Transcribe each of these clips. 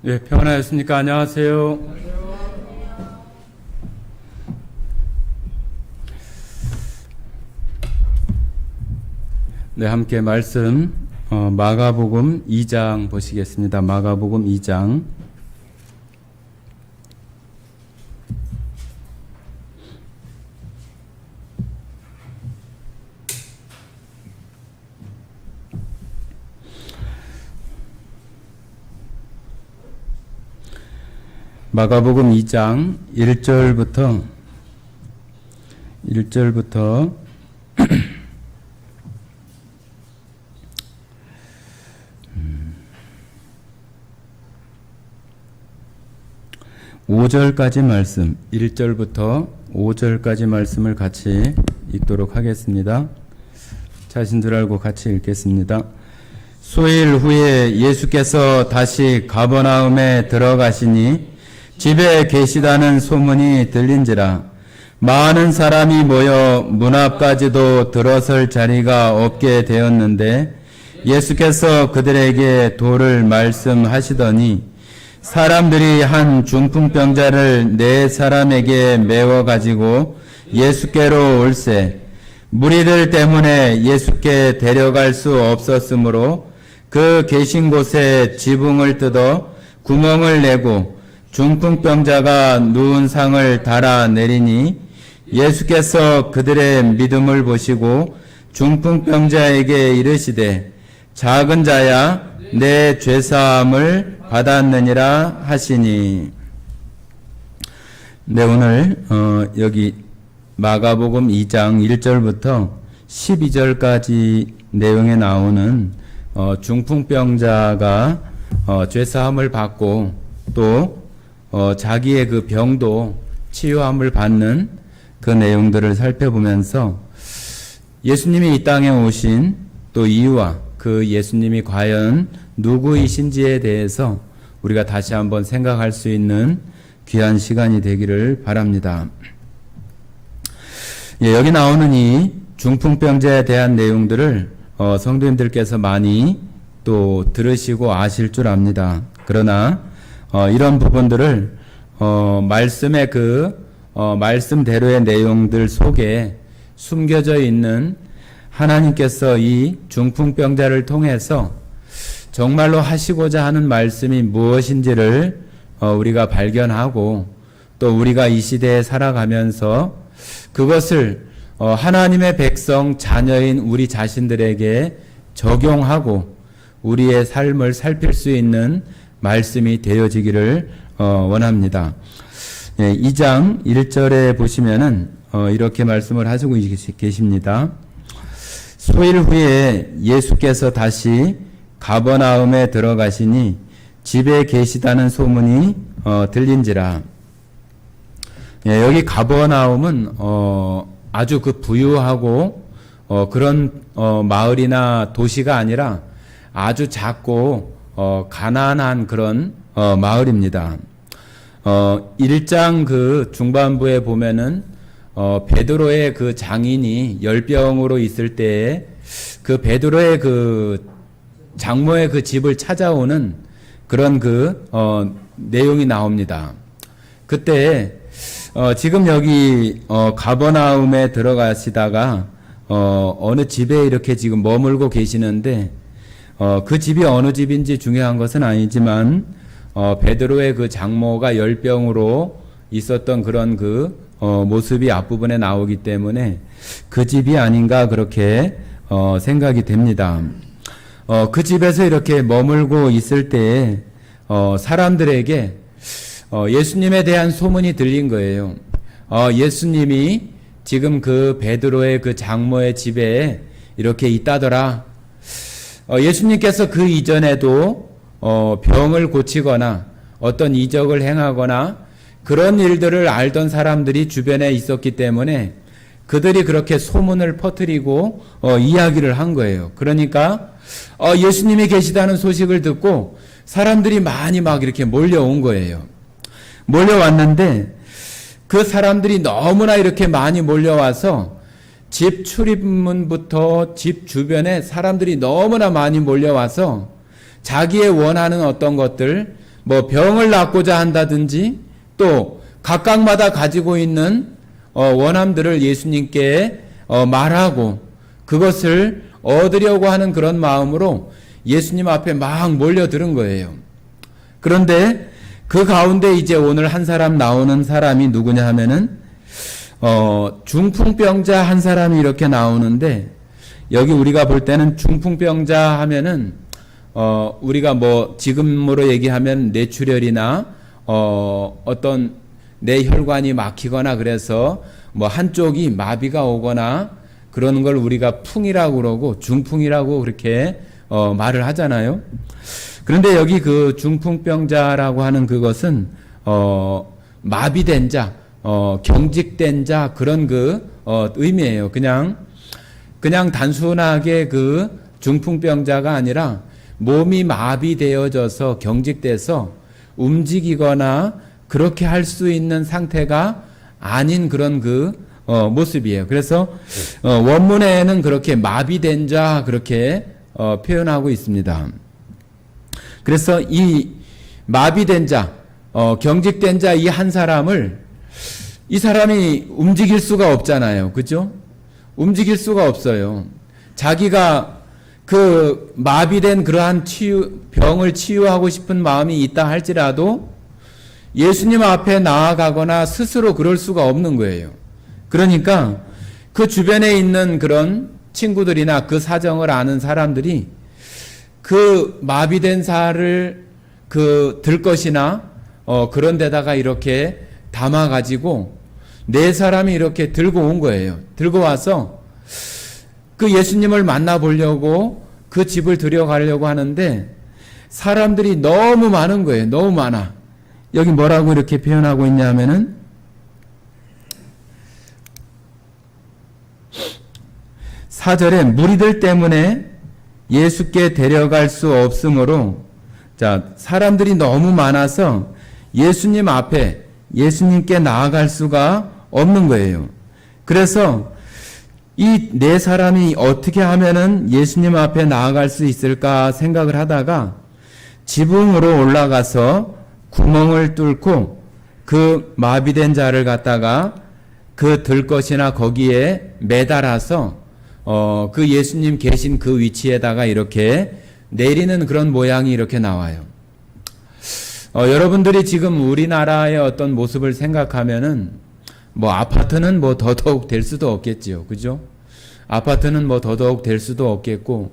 네, 평안하셨습니까? 안녕하세요. 네, 함께 말씀 마가복음 2장 보시겠습니다. 마가복음 2장. 마가복음 2장 1절부터 5절까지 말씀, 1절부터 5절까지 말씀을 같이 읽도록 하겠습니다. 자신 줄 알고 같이 읽겠습니다. 수일 후에 예수께서 다시 가버나움에 들어가시니 집에 계시다는 소문이 들린지라 많은 사람이 모여 문 앞까지도 들어설 자리가 없게 되었는데 예수께서 그들에게 도를 말씀하시더니 사람들이 한 중풍병자를 4사람에게 메워 가지고 예수께로 올세 무리들 때문에 예수께 데려갈 수 없었으므로 그 계신 곳에 지붕을 뜯어 구멍을 내고 중풍병자가 누운 상을 달아 내리니 예수께서 그들의 믿음을 보시고 중풍병자에게 이르시되 작은 자야 내 죄사함을 받았느니라 하시니. 네, 오늘 여기 마가복음 2장 1절부터 12절까지 내용에 나오는 중풍병자가 죄사함을 받고 또 자기의 그 병도 치유함을 받는 그 내용들을 살펴보면서 예수님이 이 땅에 오신 또 이유와 그 예수님이 과연 누구이신지에 대해서 우리가 다시 한번 생각할 수 있는 귀한 시간이 되기를 바랍니다. 예, 여기 나오는 이 중풍병자에 대한 내용들을 성도님들께서 많이 또 들으시고 아실 줄 압니다. 그러나 이런 부분들을 말씀의 말씀대로의 내용들 속에 숨겨져 있는 하나님께서 이 중풍병자를 통해서 정말로 하시고자 하는 말씀이 무엇인지를 우리가 발견하고 또 우리가 이 시대에 살아가면서 그것을 하나님의 백성 자녀인 우리 자신들에게 적용하고 우리의 삶을 살필 수 있는 말씀이 되어지기를 원합니다. 2장 1절에 보시면은 이렇게 말씀을 하시고 계십니다. 수일 후에 예수께서 다시 가버나움에 들어가시니 집에 계시다는 소문이 들린지라. 여기 가버나움은 아주 그 부유하고 그런 마을이나 도시가 아니라 아주 작고 가난한 그런 마을입니다. 1장 그 중반부에 보면은 베드로의 그 장인이 열병으로 있을 때에 그 베드로의 그 장모의 그 집을 찾아오는 그런 그 내용이 나옵니다. 그때 지금 여기 가버나움에 들어가시다가 어느 집에 이렇게 지금 머물고 계시는데 그 집이 어느 집인지 중요한 것은 아니지만 베드로의 그 장모가 열병으로 있었던 그런 그 모습이 앞부분에 나오기 때문에 그 집이 아닌가 그렇게 생각이 됩니다. 그 집에서 이렇게 머물고 있을 때에 사람들에게 예수님에 대한 소문이 들린 거예요. 예수님이 지금 그 베드로의 그 장모의 집에 이렇게 있다더라. 예수님께서 그 이전에도 병을 고치거나 어떤 이적을 행하거나 그런 일들을 알던 사람들이 주변에 있었기 때문에 그들이 그렇게 소문을 퍼뜨리고 이야기를 한 거예요. 그러니까 예수님이 계시다는 소식을 듣고 사람들이 많이 막 이렇게 몰려온 거예요. 몰려왔는데 그 사람들이 너무나 이렇게 많이 몰려와서 집 출입문부터 집 주변에 사람들이 너무나 많이 몰려와서 자기의 원하는 어떤 것들, 뭐 병을 낫고자 한다든지 또 각각마다 가지고 있는 원함들을 예수님께 말하고 그것을 얻으려고 하는 그런 마음으로 예수님 앞에 막 몰려들은 거예요. 그런데 그 가운데 이제 오늘 한 사람 나오는 사람이 누구냐 하면은 중풍병자 한 사람이 이렇게 나오는데, 여기 우리가 볼 때는 중풍병자 하면은 우리가 뭐 지금으로 얘기하면 뇌출혈이나 어떤 뇌혈관이 막히거나 그래서 뭐 한쪽이 마비가 오거나 그런 걸 우리가 풍이라고 그러고 중풍이라고 그렇게 말을 하잖아요. 그런데 여기 그 중풍병자라고 하는 그것은 마비된 자, 경직된 자 그런 그 의미예요. 그냥 단순하게 그 중풍병자가 아니라 몸이 마비되어져서 경직돼서 움직이거나 그렇게 할 수 있는 상태가 아닌 그런 그 모습이에요. 그래서 원문에는 그렇게 마비된 자 그렇게 표현하고 있습니다. 그래서 이 마비된 자, 경직된 자 이 한 사람을 이 사람이 움직일 수가 없잖아요. 그죠? 움직일 수가 없어요. 자기가 그 마비된 그러한 병을 치유하고 싶은 마음이 있다 할지라도 예수님 앞에 나아가거나 스스로 그럴 수가 없는 거예요. 그러니까 그 주변에 있는 그런 친구들이나 그 사정을 아는 사람들이 그 마비된 살을 그 들 것이나 그런 데다가 이렇게 담아 가지고 네 사람이 이렇게 들고 온 거예요. 들고 와서 그 예수님을 만나 보려고 그 집을 들여가려고 하는데 사람들이 너무 많은 거예요. 너무 많아. 여기 뭐라고 이렇게 표현하고 있냐 하면은 4절에 무리들 때문에 예수께 데려갈 수 없으므로, 자, 사람들이 너무 많아서 예수님 앞에 예수님께 나아갈 수가 없는 거예요. 그래서 이 네 사람이 어떻게 하면은 예수님 앞에 나아갈 수 있을까 생각을 하다가 지붕으로 올라가서 구멍을 뚫고 그 마비된 자를 갖다가 그 들것이나 거기에 매달아서 그 예수님 계신 그 위치에다가 이렇게 내리는 그런 모양이 이렇게 나와요. 여러분들이 지금 우리나라의 어떤 모습을 생각하면은 뭐 아파트는 뭐 더더욱 될 수도 없겠지요. 그죠? 아파트는 뭐 더더욱 될 수도 없겠고,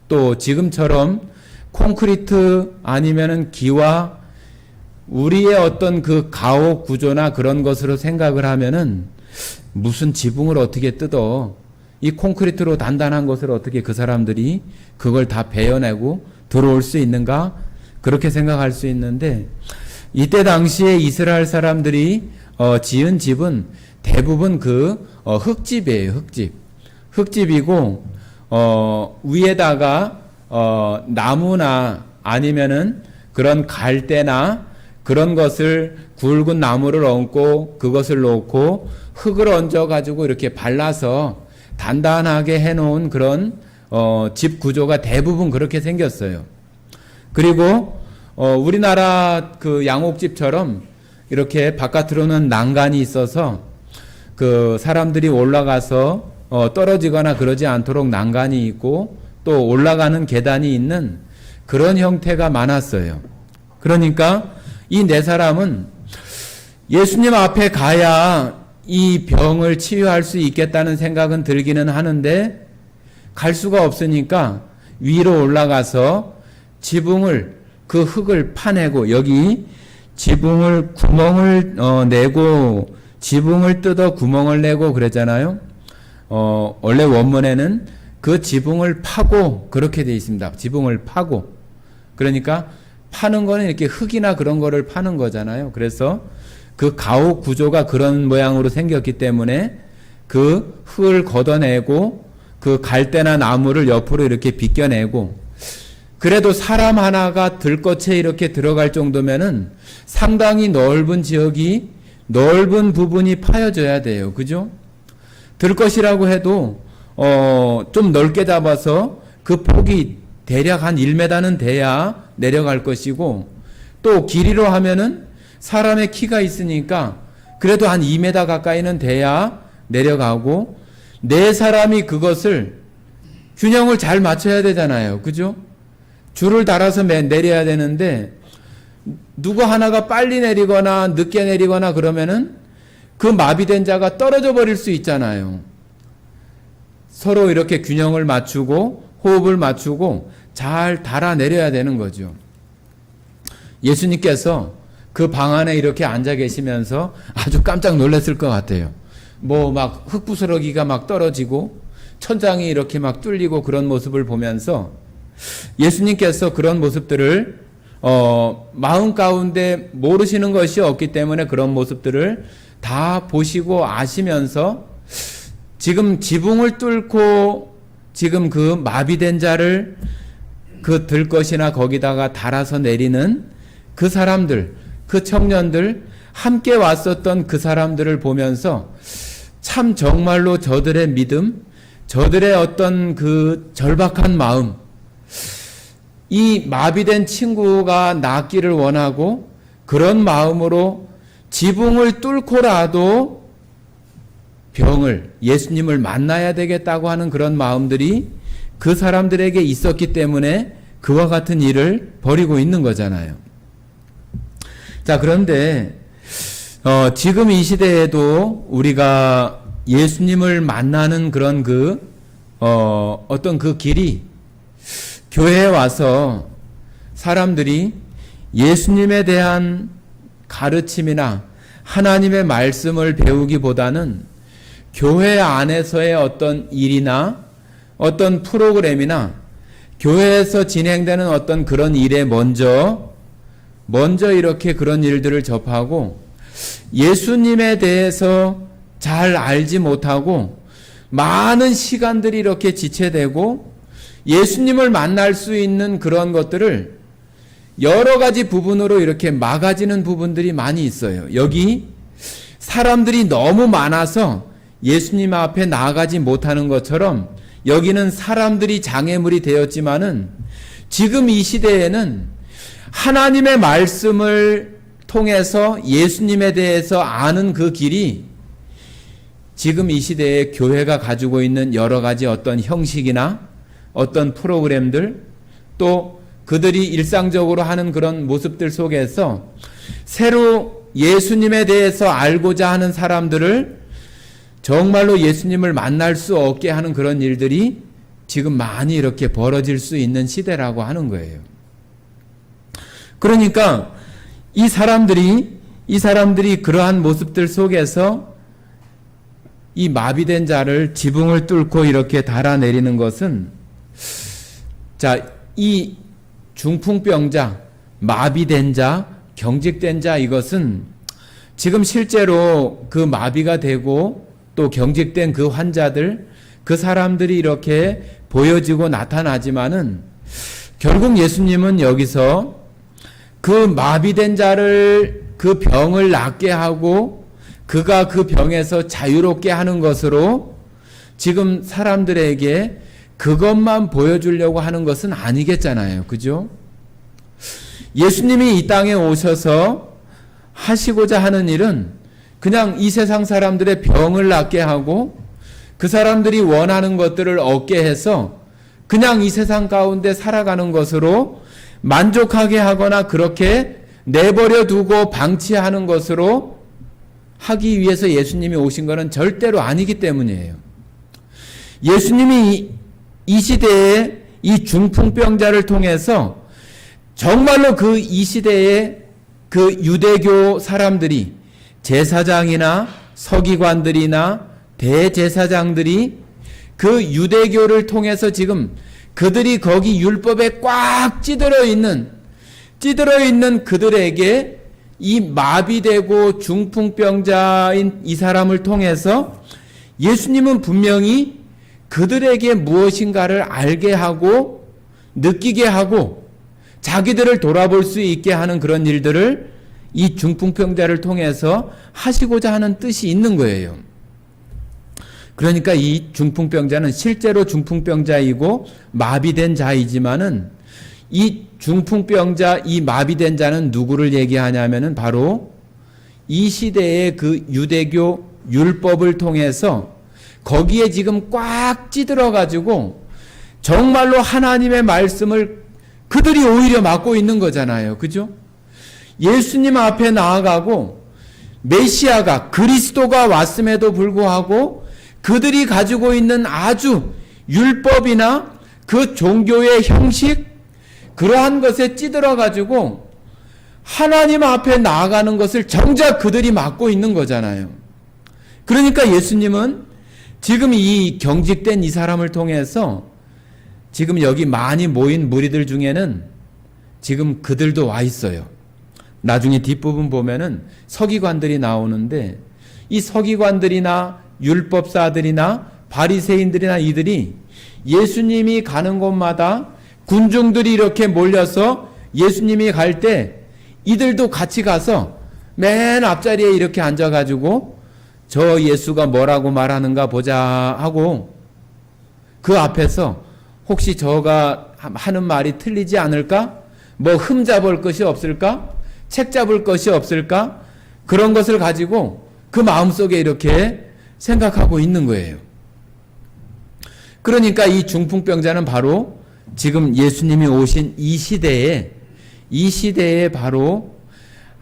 또 지금처럼 콘크리트 아니면은 기와 우리의 어떤 그 가옥 구조나 그런 것으로 생각을 하면은 무슨 지붕을 어떻게 뜯어, 이 콘크리트로 단단한 것을 어떻게 그 사람들이 그걸 다 베어내고 들어올 수 있는가, 그렇게 생각할 수 있는데, 이때 당시에 이스라엘 사람들이 지은 집은 대부분 그 흙집이에요. 흙집이고 위에다가 나무나 아니면은 그런 갈대나 그런 것을 굵은 나무를 얹고 그것을 놓고 흙을 얹어 가지고 이렇게 발라서 단단하게 해놓은 그런 집 구조가 대부분 그렇게 생겼어요. 그리고 우리나라 그 양옥집처럼 이렇게 바깥으로는 난간이 있어서 그 사람들이 올라가서 떨어지거나 그러지 않도록 난간이 있고 또 올라가는 계단이 있는 그런 형태가 많았어요. 그러니까 이 네 사람은 예수님 앞에 가야 이 병을 치유할 수 있겠다는 생각은 들기는 하는데 갈 수가 없으니까 위로 올라가서 지붕을, 그 흙을 파내고, 여기 지붕을 구멍을 내고 지붕을 뜯어 구멍을 내고 그랬잖아요. 원래 원문에는 그 지붕을 파고 그렇게 되어 있습니다. 지붕을 파고. 그러니까 파는 거는 이렇게 흙이나 그런 거를 파는 거잖아요. 그래서 그 가옥 구조가 그런 모양으로 생겼기 때문에 그 흙을 걷어내고 그 갈대나 나무를 옆으로 이렇게 비껴내고, 그래도 사람 하나가 들것에 이렇게 들어갈 정도면은 상당히 넓은 지역이, 넓은 부분이 파여져야 돼요. 그죠? 들것이라고 해도 좀 넓게 잡아서 그 폭이 대략 한 1m는 돼야 내려갈 것이고, 또 길이로 하면은 사람의 키가 있으니까 그래도 한 2m 가까이는 돼야 내려가고, 네 사람이 그것을 균형을 잘 맞춰야 되잖아요. 그죠? 줄을 달아서 내려야 되는데 누구 하나가 빨리 내리거나 늦게 내리거나 그러면은 그 마비된 자가 떨어져 버릴 수 있잖아요. 서로 이렇게 균형을 맞추고 호흡을 맞추고 잘 달아 내려야 되는 거죠. 예수님께서 그 방 안에 이렇게 앉아 계시면서 아주 깜짝 놀랐을 것 같아요. 뭐 막 흙부스러기가 막 떨어지고 천장이 이렇게 막 뚫리고 그런 모습을 보면서 예수님께서 그런 모습들을 마음 가운데 모르시는 것이 없기 때문에 그런 모습들을 다 보시고 아시면서 지금 지붕을 뚫고 지금 그 마비된 자를 그 들것이나 거기다가 달아서 내리는 그 사람들, 그 청년들, 함께 왔었던 그 사람들을 보면서 참 정말로 저들의 믿음, 저들의 어떤 그 절박한 마음, 이 마비된 친구가 낫기를 원하고 그런 마음으로 지붕을 뚫고라도 병을, 예수님을 만나야 되겠다고 하는 그런 마음들이 그 사람들에게 있었기 때문에 그와 같은 일을 벌이고 있는 거잖아요. 자, 그런데 지금 이 시대에도 우리가 예수님을 만나는 그런 어떤 그 길이, 교회에 와서 사람들이 예수님에 대한 가르침이나 하나님의 말씀을 배우기보다는 교회 안에서의 어떤 일이나 어떤 프로그램이나 교회에서 진행되는 어떤 그런 일에 먼저 이렇게 그런 일들을 접하고 예수님에 대해서 잘 알지 못하고 많은 시간들이 이렇게 지체되고 예수님을 만날 수 있는 그런 것들을 여러 가지 부분으로 이렇게 막아지는 부분들이 많이 있어요. 여기 사람들이 너무 많아서 예수님 앞에 나아가지 못하는 것처럼 여기는 사람들이 장애물이 되었지만은 지금 이 시대에는 하나님의 말씀을 통해서 예수님에 대해서 아는 그 길이 지금 이 시대에 교회가 가지고 있는 여러 가지 어떤 형식이나 어떤 프로그램들, 또 그들이 일상적으로 하는 그런 모습들 속에서 새로 예수님에 대해서 알고자 하는 사람들을 정말로 예수님을 만날 수 없게 하는 그런 일들이 지금 많이 이렇게 벌어질 수 있는 시대라고 하는 거예요. 그러니까 이 사람들이 그러한 모습들 속에서 이 마비된 자를 지붕을 뚫고 이렇게 달아내리는 것은, 자, 이 중풍병자, 마비된 자, 경직된 자, 이것은 지금 실제로 그 마비가 되고 또 경직된 그 환자들, 그 사람들이 이렇게 보여지고 나타나지만은 결국 예수님은 여기서 그 마비된 자를 그 병을 낫게 하고 그가 그 병에서 자유롭게 하는 것으로 지금 사람들에게 그것만 보여주려고 하는 것은 아니겠잖아요. 그죠? 예수님이 이 땅에 오셔서 하시고자 하는 일은 그냥 이 세상 사람들의 병을 낫게 하고 그 사람들이 원하는 것들을 얻게 해서 그냥 이 세상 가운데 살아가는 것으로 만족하게 하거나 그렇게 내버려 두고 방치하는 것으로 하기 위해서 예수님이 오신 것은 절대로 아니기 때문이에요. 예수님이 이 시대에 이 중풍병자를 통해서 정말로 그 이 시대에 그 유대교 사람들이, 제사장이나 서기관들이나 대제사장들이 그 유대교를 통해서 지금 그들이 거기 율법에 꽉 찌들어 있는 그들에게 이 마비되고 중풍병자인 이 사람을 통해서 예수님은 분명히 그들에게 무엇인가를 알게 하고 느끼게 하고 자기들을 돌아볼 수 있게 하는 그런 일들을 이 중풍병자를 통해서 하시고자 하는 뜻이 있는 거예요. 그러니까 이 중풍병자는 실제로 중풍병자이고 마비된 자이지만은 이 중풍병자, 이 마비된 자는 누구를 얘기하냐면은 바로 이 시대의 그 유대교 율법을 통해서 거기에 지금 꽉 찌들어 가지고 정말로 하나님의 말씀을 그들이 오히려 막고 있는 거잖아요. 그죠? 예수님 앞에 나아가고 메시아가 그리스도가 왔음에도 불구하고 그들이 가지고 있는 아주 율법이나 그 종교의 형식 그러한 것에 찌들어 가지고 하나님 앞에 나아가는 것을 정작 그들이 막고 있는 거잖아요. 그러니까 예수님은 지금 이 경직된 이 사람을 통해서 지금 여기 많이 모인 무리들 중에는 지금 그들도 와 있어요. 나중에 뒷부분 보면은 서기관들이 나오는데 이 서기관들이나 율법사들이나 바리새인들이나 이들이 예수님이 가는 곳마다 군중들이 이렇게 몰려서 예수님이 갈 때 이들도 같이 가서 맨 앞자리에 이렇게 앉아가지고 저 예수가 뭐라고 말하는가 보자 하고 그 앞에서 혹시 저가 하는 말이 틀리지 않을까? 뭐 흠잡을 것이 없을까? 책 잡을 것이 없을까? 그런 것을 가지고 그 마음속에 이렇게 생각하고 있는 거예요. 그러니까 이 중풍병자는 바로 지금 예수님이 오신 이 시대에 바로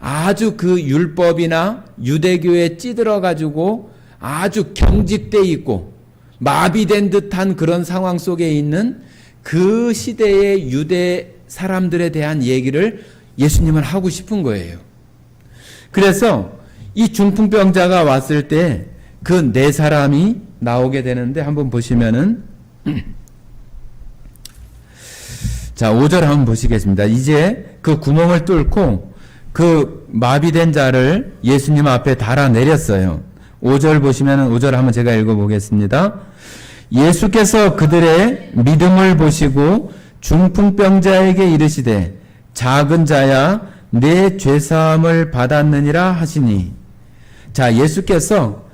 아주 그 율법이나 유대교에 찌들어 가지고 아주 경직돼 있고 마비된 듯한 그런 상황 속에 있는 그 시대의 유대 사람들에 대한 얘기를 예수님은 하고 싶은 거예요. 그래서 이 중풍병자가 왔을 때 그 네 사람이 나오게 되는데 한번 보시면은 자, 5절 한번 보시겠습니다. 이제 그 구멍을 뚫고 그 마비된 자를 예수님 앞에 달아내렸어요. 5절 보시면은 5절 한번 제가 읽어보겠습니다. 예수께서 그들의 믿음을 보시고 중풍병자에게 이르시되 작은 자야 내 죄사함을 받았느니라 하시니. 자, 예수께서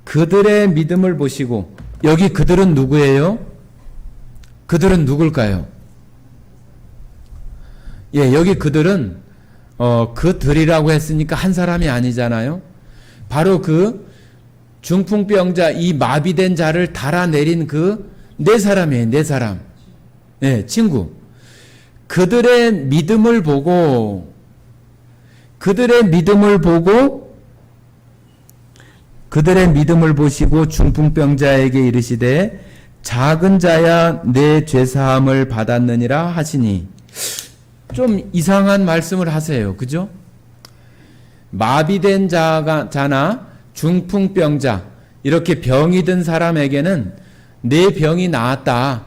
그들의 믿음을 보시고 여기 그들은 누구예요? 그들은 누굴까요? 예, 여기 그들은 그들이라고 했으니까 한 사람이 아니잖아요. 바로 그 중풍병자 이 마비된 자를 달아내린 그 네 사람이에요. 네 사람. 예, 친구. 그들의 믿음을 보고 그들의 믿음을 보시고 중풍병자에게 이르시되 작은 자야 내 죄사함을 받았느니라 하시니. 좀 이상한 말씀을 하세요. 그죠? 마비된 자나 중풍병자 이렇게 병이 든 사람에게는 내 병이 나았다.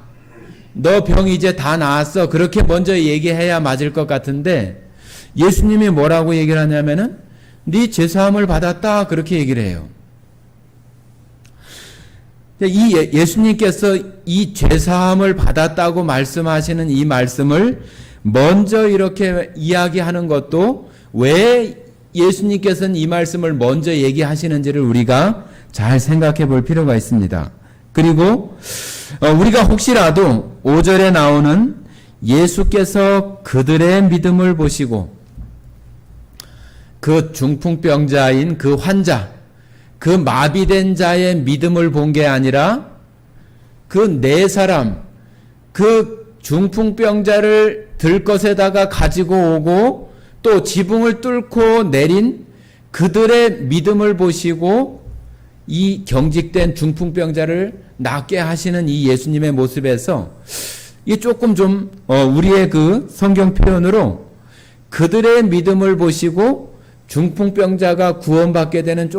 너 병 이제 다 나았어. 그렇게 먼저 얘기해야 맞을 것 같은데 예수님이 뭐라고 얘기를 하냐면은 네 죄사함을 받았다. 그렇게 얘기를 해요. 이 예수님께서 이 죄사함을 받았다고 말씀하시는 이 말씀을 먼저 이렇게 이야기하는 것도 왜 예수님께서는 이 말씀을 먼저 얘기하시는지를 우리가 잘 생각해 볼 필요가 있습니다. 그리고 우리가 혹시라도 5절에 나오는 예수께서 그들의 믿음을 보시고 그 중풍병자인 그 환자, 그 마비된 자의 믿음을 본 게 아니라 그 네 사람, 그 중풍병자를 들것에다가 가지고 오고 또 지붕을 뚫고 내린 그들의 믿음을 보시고 이 경직된 중풍병자를 낫게 하시는 이 예수님의 모습에서 이 조금 좀 우리의 그 성경 표현으로 그들의 믿음을 보시고 중풍병자가 구원받게 되는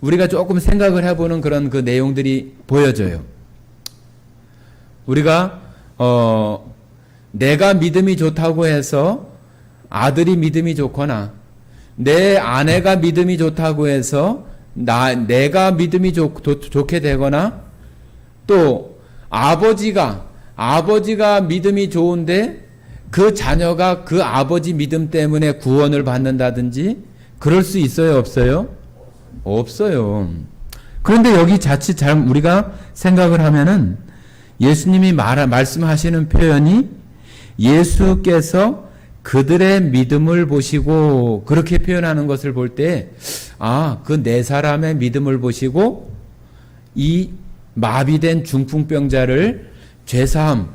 우리가 조금 생각을 해보는 그런 그 내용들이 보여져요. 우리가 내가 믿음이 좋다고 해서 아들이 믿음이 좋거나 내 아내가 믿음이 좋다고 해서 내가 믿음이 좋게 되거나 또 아버지가 믿음이 좋은데 그 자녀가 그 아버지 믿음 때문에 구원을 받는다든지 그럴 수 있어요, 없어요? 없어요. 그런데 여기 자칫 우리가 생각을 하면은 예수님이 말씀하시는 표현이 예수께서 그들의 믿음을 보시고 그렇게 표현하는 것을 볼 때, 그 네 사람의 믿음을 보시고 이 마비된 중풍병자를 죄사함,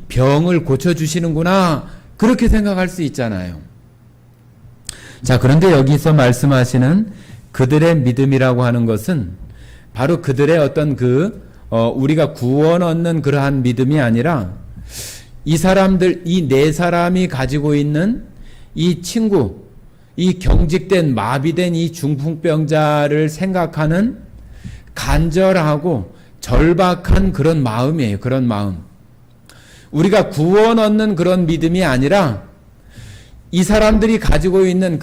병을 고쳐주시는구나, 그렇게 생각할 수 있잖아요. 자, 그런데 여기서 말씀하시는 그들의 믿음이라고 하는 것은 바로 그들의 어떤 우리가 구원 얻는 그러한 믿음이 아니라 이 사람들, 이 네 사람이 가지고 있는 이 친구, 이 경직된 마비된 이 중풍병자를 생각하는 간절하고 절박한 그런 마음이에요. 그런 마음. 우리가 구원 얻는 그런 믿음이 아니라 이 사람들이 가지고 있는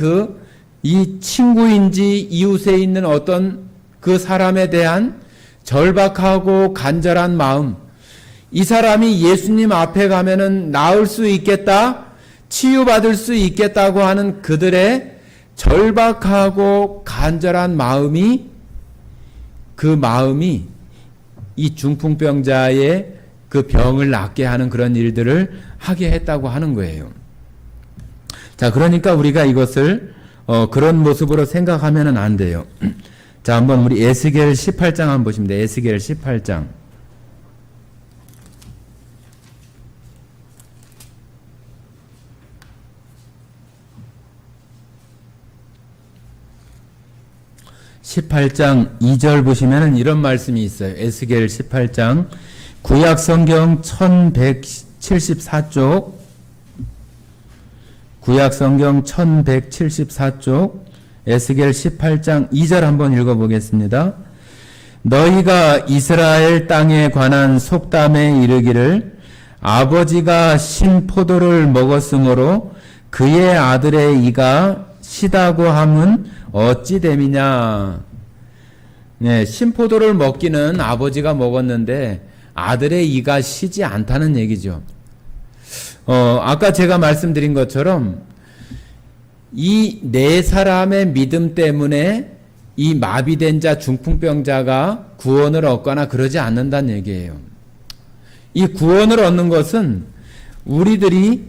이 친구인지 이웃에 있는 어떤 그 사람에 대한 절박하고 간절한 마음, 이 사람이 예수님 앞에 가면은 나을 수 있겠다, 치유받을 수 있겠다고 하는 그들의 절박하고 간절한 마음이, 그 마음이 이 중풍병자의 그 병을 낫게 하는 그런 일들을 하게 했다고 하는 거예요. 자, 그러니까 우리가 이것을 그런 모습으로 생각하면은 안 돼요. 자, 한번 우리 에스겔 18장 한번 보시면 돼요. 에스겔 18장. (18장) 2절 보시면은 이런 말씀이 있어요. 에스겔 18장 구약 성경 1174쪽, 구약 성경 1174쪽 에스겔 18장 2절 한번 읽어보겠습니다. 너희가 이스라엘 땅에 관한 속담에 이르기를 아버지가 신 포도를 먹었으므로 그의 아들의 이가 시다고 함은 어찌 됨이냐. 네, 신포도를 먹기는 아버지가 먹었는데 아들의 이가 시지 않다는 얘기죠. 아까 제가 말씀드린 것처럼 이 네 사람의 믿음 때문에 이 마비된 자, 중풍병자가 구원을 얻거나 그러지 않는다는 얘기예요. 이 구원을 얻는 것은 우리들이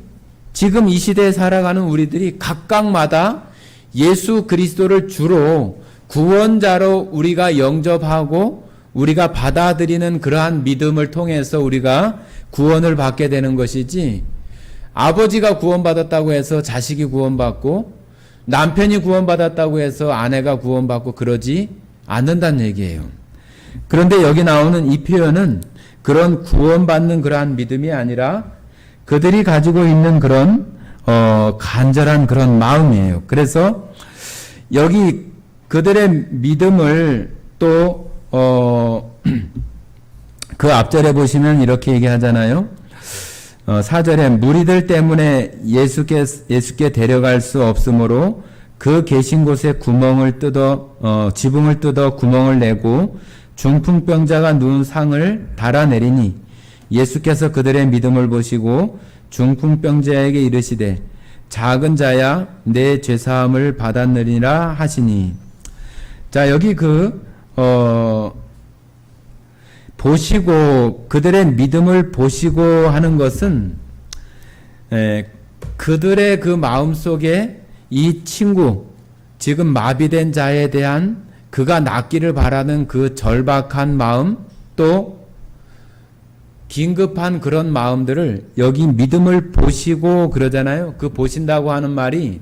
지금 이 시대에 살아가는 우리들이 각각마다 예수 그리스도를 주로 구원자로 우리가 영접하고 우리가 받아들이는 그러한 믿음을 통해서 우리가 구원을 받게 되는 것이지, 아버지가 구원받았다고 해서 자식이 구원받고 남편이 구원받았다고 해서 아내가 구원받고 그러지 않는다는 얘기예요. 그런데 여기 나오는 이 표현은 그런 구원받는 그러한 믿음이 아니라 그들이 가지고 있는 그런 간절한 그런 마음이에요. 그래서 여기 그들의 믿음을 또 그 앞절에 보시면 이렇게 얘기하잖아요. 4절에 무리들 때문에 예수께 데려갈 수 없으므로 그 계신 곳에 지붕을 뜯어 구멍을 내고 중풍병자가 누운 상을 달아내리니 예수께서 그들의 믿음을 보시고 중풍병자에게 이르시되 작은 자야 내 죄사함을 받았느니라 하시니. 자, 여기 보시고, 그들의 믿음을 보시고 하는 것은 그들의 그 마음 속에 이 친구, 지금 마비된 자에 대한 그가 낫기를 바라는 그 절박한 마음, 또 긴급한 그런 마음들을 여기 믿음을 보시고 그러잖아요. 그 보신다고 하는 말이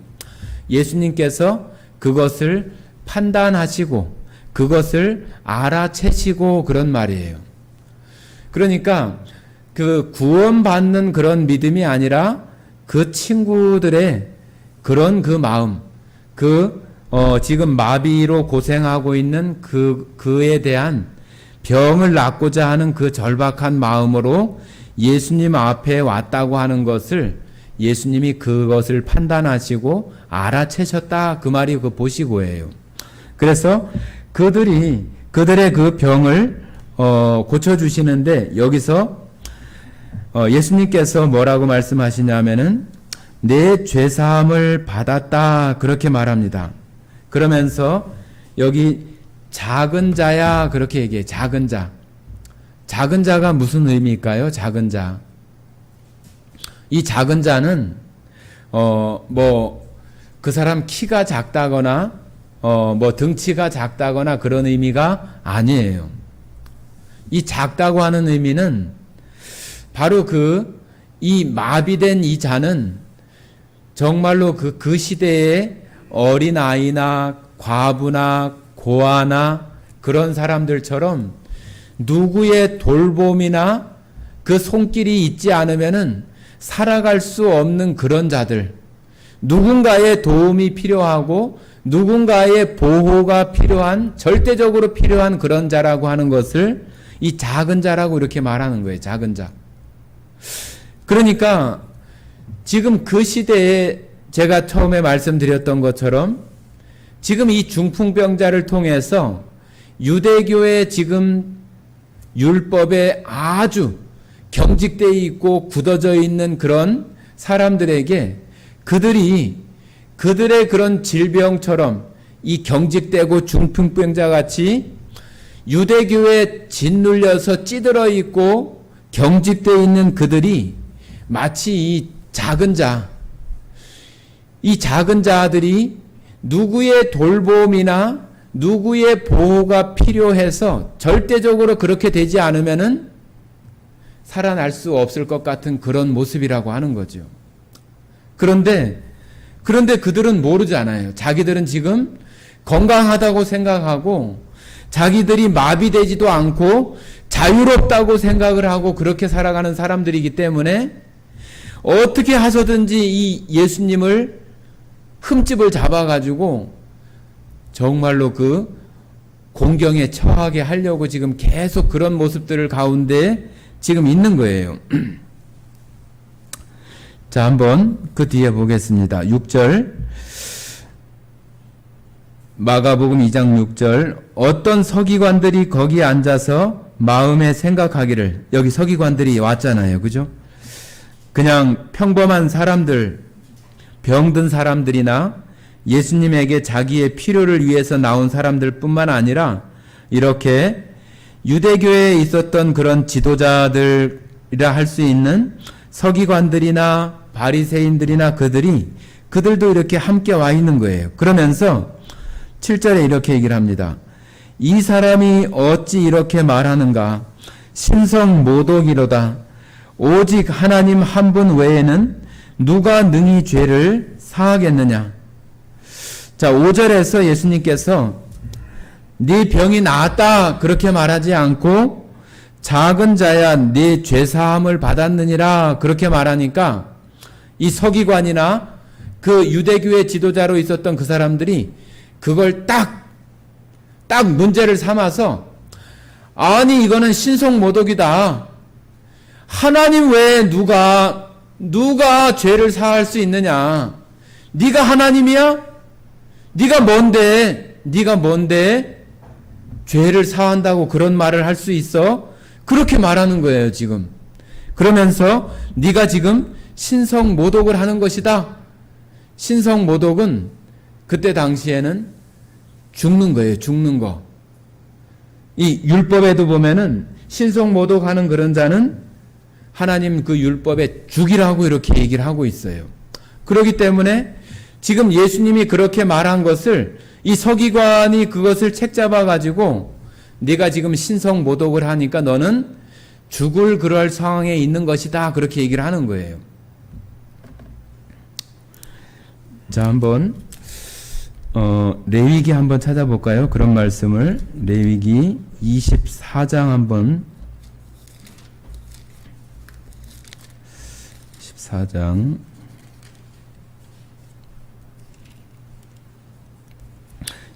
예수님께서 그것을 판단하시고 그것을 알아채시고 그런 말이에요. 그러니까 그 구원받는 그런 믿음이 아니라 그 친구들의 그런 그 마음, 지금 마비로 고생하고 있는 그에 대한 병을 낫고자 하는 그 절박한 마음으로 예수님 앞에 왔다고 하는 것을 예수님이 그것을 판단하시고 알아채셨다, 그 말이 그 보시고예요. 그래서 그들의 그 병을 고쳐주시는데 여기서 예수님께서 뭐라고 말씀하시냐면은 내 죄사함을 받았다, 그렇게 말합니다. 그러면서 여기 작은 자야, 그렇게 얘기해. 작은 자. 작은 자가 무슨 의미일까요? 작은 자. 이 작은 자는 그 사람 키가 작다거나 등치가 작다거나 그런 의미가 아니에요. 이 작다고 하는 의미는 바로 이 마비된 이 자는 정말로 그 시대의 어린아이나 과부나 고아나 그런 사람들처럼 누구의 돌봄이나 그 손길이 있지 않으면은 살아갈 수 없는 그런 자들, 누군가의 도움이 필요하고 누군가의 보호가 필요한, 절대적으로 필요한 그런 자라고 하는 것을 이 작은 자라고 이렇게 말하는 거예요. 작은 자. 그러니까 지금 그 시대에 제가 처음에 말씀드렸던 것처럼 지금 이 중풍병자를 통해서 유대교의 지금 율법에 아주 경직되어 있고 굳어져 있는 그런 사람들에게 그들의 그런 질병처럼 이 경직되고 중풍병자 같이 유대교에 짓눌려서 찌들어 있고 경직되어 있는 그들이 마치 이 작은 자들이 누구의 돌봄이나 누구의 보호가 필요해서 절대적으로 그렇게 되지 않으면은 살아날 수 없을 것 같은 그런 모습이라고 하는 거죠. 그런데 그들은 모르잖아요. 자기들은 지금 건강하다고 생각하고 자기들이 마비되지도 않고 자유롭다고 생각을 하고 그렇게 살아가는 사람들이기 때문에 어떻게 하서든지 이 예수님을 흠집을 잡아가지고 정말로 그 공경에 처하게 하려고 지금 계속 그런 모습들을 가운데 지금 있는 거예요. 자, 한번 그 뒤에 보겠습니다. 6절. 마가복음 2장 6절. 어떤 서기관들이 거기에 앉아서 마음에 생각하기를, 여기 서기관들이 왔잖아요. 그죠? 그냥 평범한 사람들, 병든 사람들이나 예수님에게 자기의 필요를 위해서 나온 사람들 뿐만 아니라 이렇게 유대교에 있었던 그런 지도자들이라 할 수 있는 서기관들이나 바리새인들이나 그들도 이렇게 함께 와 있는 거예요. 그러면서 7절에 이렇게 얘기를 합니다. 이 사람이 어찌 이렇게 말하는가? 신성모독이로다. 오직 하나님 한 분 외에는 누가 능히 죄를 사하겠느냐? 자, 5절에서 예수님께서 네 병이 나았다 그렇게 말하지 않고 작은 자야 네 죄사함을 받았느니라 그렇게 말하니까 이 서기관이나 그 유대교의 지도자로 있었던 그 사람들이 그걸 딱 문제를 삼아서 아니 이거는 신성모독이다. 하나님 외에 누가 죄를 사할 수 있느냐? 네가 하나님이야? 네가 뭔데 죄를 사한다고 그런 말을 할 수 있어? 그렇게 말하는 거예요, 지금. 그러면서 네가 지금 신성모독을 하는 것이다. 신성모독은 그때 당시에는 죽는 거예요, 죽는 거. 이 율법에도 보면은 신성모독하는 그런 자는 하나님 그 율법에 죽이라고 이렇게 얘기를 하고 있어요. 그렇기 때문에 지금 예수님이 그렇게 말한 것을 이 서기관이 그것을 책잡아 가지고 네가 지금 신성모독을 하니까 너는 죽을 그럴 상황에 있는 것이다 그렇게 얘기를 하는 거예요. 자, 한번 레위기 한번 찾아볼까요? 그런 말씀을 레위기 24장 한번 14장